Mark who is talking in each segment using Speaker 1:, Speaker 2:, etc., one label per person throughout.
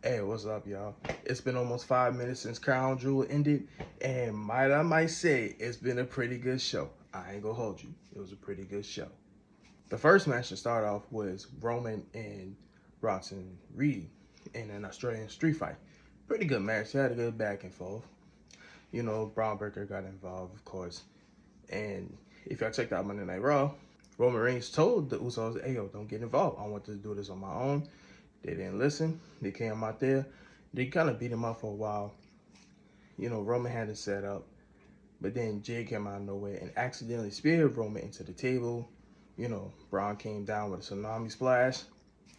Speaker 1: Hey, what's up, y'all? It's been almost 5 minutes since Crown Jewel ended, and I might say it's been a pretty good show. I ain't gonna hold you. It was a pretty good show. The first match to start off was Roman and Bronson Reed in an Australian street fight. Pretty good match. They had a good back and forth. You know, Braun Breaker got involved, of course. And if y'all checked out Monday Night Raw, Roman Reigns told the Usos, hey, yo, don't get involved. I want to do this on my own. They didn't listen. They came out there. They kind of beat him up for a while. You know, Roman had it set up. But then Jay came out of nowhere and accidentally speared Roman into the table. You know, Braun came down with a tsunami splash.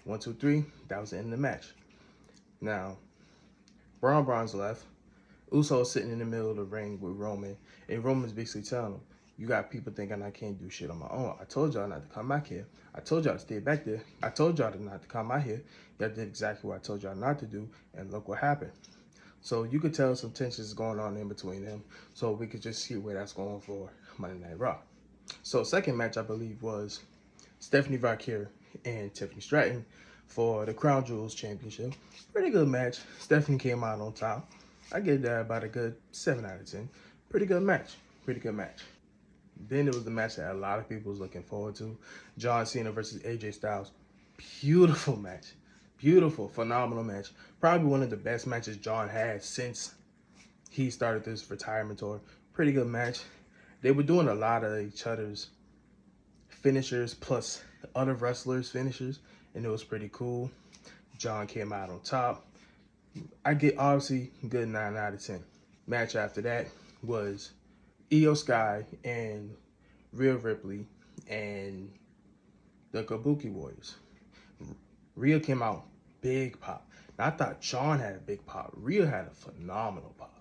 Speaker 1: 1, 2, 3. That was the end of the match. Now, Braun's left. Uso's sitting in the middle of the ring with Roman. And Roman's basically telling him, you got people thinking I can't do shit on my own. I told y'all not to come back here. I told y'all to stay back there. I told y'all not to come out here. Y'all did exactly what I told y'all not to do, and look what happened. So you could tell some tension is going on in between them. So we could just see where that's going for Monday Night Raw. So second match, I believe, was Stephanie Valkyrie and Tiffany Stratton for the Crown Jewels Championship. Pretty good match. Stephanie came out on top. I give that about a good 7 out of 10. Pretty good match. Pretty good match. Then it was the match that a lot of people was looking forward to. John Cena versus AJ Styles. Beautiful match. Beautiful, phenomenal match. Probably one of the best matches John had since he started this retirement tour. Pretty good match. They were doing a lot of each other's finishers plus other wrestlers' finishers, and it was pretty cool. John came out on top. I get obviously good 9 out of 10. Match after that was Io Sky and Rhea Ripley and the Kabuki Warriors. Rhea came out big pop. Now, I thought John had a big pop. Rhea had a phenomenal pop.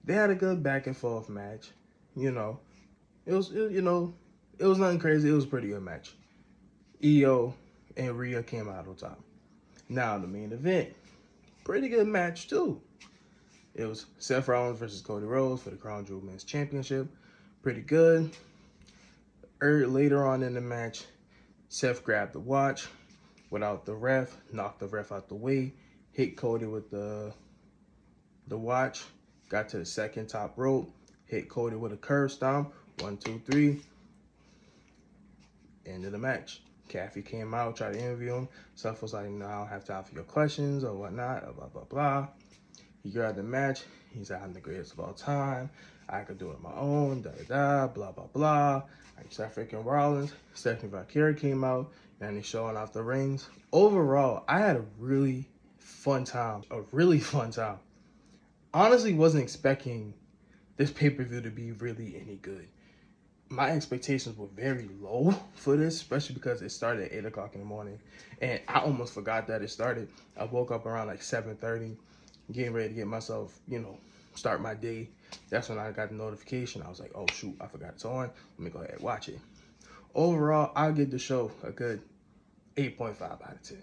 Speaker 1: They had a good back and forth match. You know, it was nothing crazy. It was a pretty good match. Io and Rhea came out on top. Now the main event, pretty good match too. It was Seth Rollins versus Cody Rhodes for the Crown Jewel Men's Championship. Pretty good. Later on in the match, Seth grabbed the watch without the ref, knocked the ref out the way, hit Cody with the watch, got to the second top rope, hit Cody with a curb stomp. 1, 2, 3. End of the match. Kathy came out, tried to interview him. Seth was like, no, I don't have time for your questions or whatnot, blah, blah, blah. He grabbed the match. He said, I'm the greatest of all time. I could do it on my own, blah, blah, blah. Like Seth freaking Rollins. Stephanie Valkyrie came out, and he's showing off the rings. Overall, I had a really fun time. Honestly, wasn't expecting this pay-per-view to be really any good. My expectations were very low for this, especially because it started at 8 o'clock in the morning. And I almost forgot that it started. I woke up around like 7:30, getting ready to get myself, start my day. That's when I got the notification. I was like, oh, shoot, I forgot it's on. Let me go ahead and watch it. Overall, I'll give the show a good 8.5 out of 10.